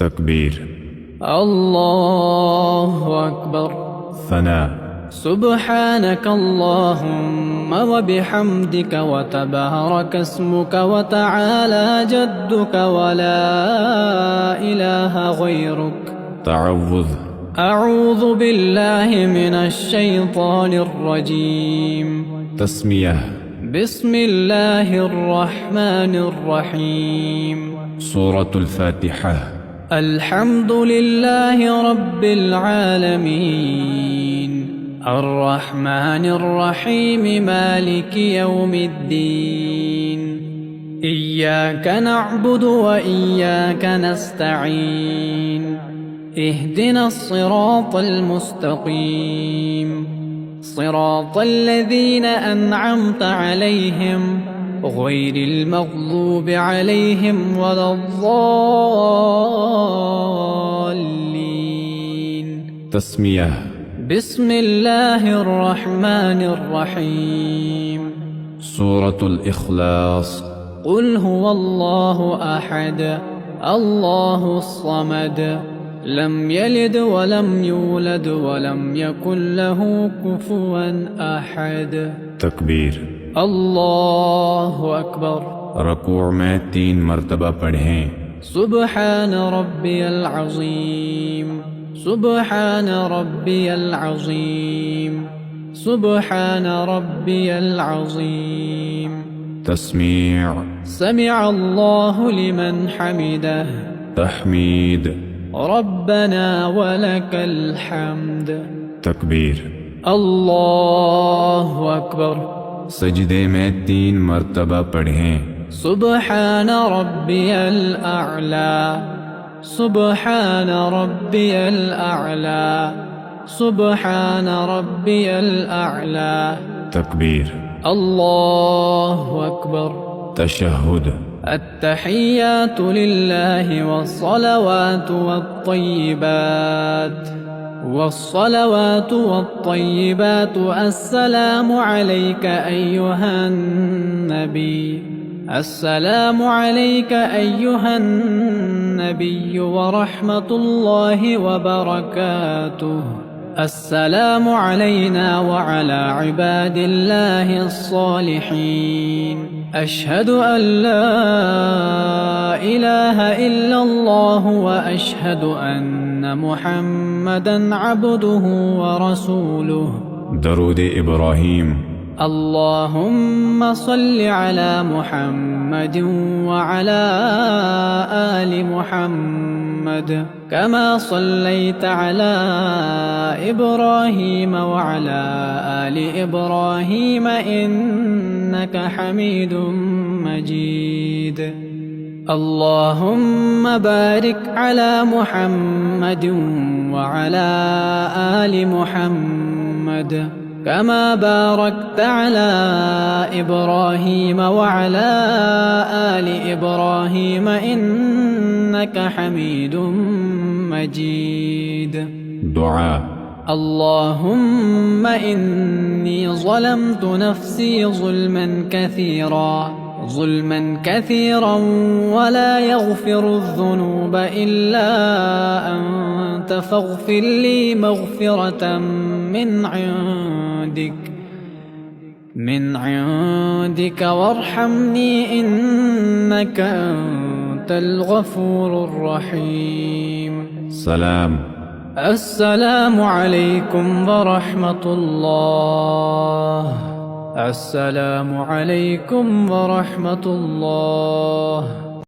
تکبیر، اللہ اکبر، ثنا، سبحانك اللهم وبحمدك وتبارك اسمك وتعالى جدك ولا إله غيرك. تعوذ، أعوذ بالله من الشيطان الرجيم. تسمیہ، بسم الله الرحمن الرحيم. سورة الفاتحہ، الحمد لله رب العالمين الرحمن الرحيم مالك يوم الدين إياك نعبد وإياك نستعين اهدنا الصراط المستقيم صراط الذين أنعمت عليهم غير المغضوب عليهم ولا الضالين. تسمیہ، بسم الله الرحمن الرحيم. سورة الإخلاص، قل هو الله أحد الله الصمد لم يلد ولم يولد ولم يكن له كفوا أحد. تکبیر، اللہ اکبر. رکوع میں 3 مرتبہ پڑھیں. سبحان ربی العظیم، سبحان ربی العظیم، سبحان ربی العظیم. تسمیع، سمع اللہ لمن حمده. تحمید، ربنا ولك الحمد. تکبیر، اللہ اکبر. سجدے میں 3 مرتبہ پڑھیں. سبحان ربی الاعلی، سبحان ربی الاعلی، سبحان ربی الاعلی. تکبیر، اللہ اکبر. تشہد، التحیات للہ والصلوات والطیبات، والصلوات والطيبات. السلام عليك أيها النبي، السلام عليك أيها النبي ورحمة الله وبركاته. السلام علينا وعلى عباد الله الصالحين. أشهد أن لا إله إلا الله وأشهد أن محمدا عبده ورسوله. درود ابراہیم. اللهم صل على محمد وعلى آل محمد كما صليت على إبراهيم وعلى آل إبراهيم إنك حميد مجيد. اللهم بارك على محمد وعلى آل محمد كما باركت على إبراهيم وعلى آل إبراهيم إنك حميد مجيد. دعا، اللهم إني ظلمت نفسي ظلما كثيرا ولا يغفر الذنوب إلا أنت فاغفر لي مغفرة من عندك وارحمني إنك أنت الغفور الرحيم. سلام، السلام عليكم ورحمة الله. السلام عليكم ورحمة الله.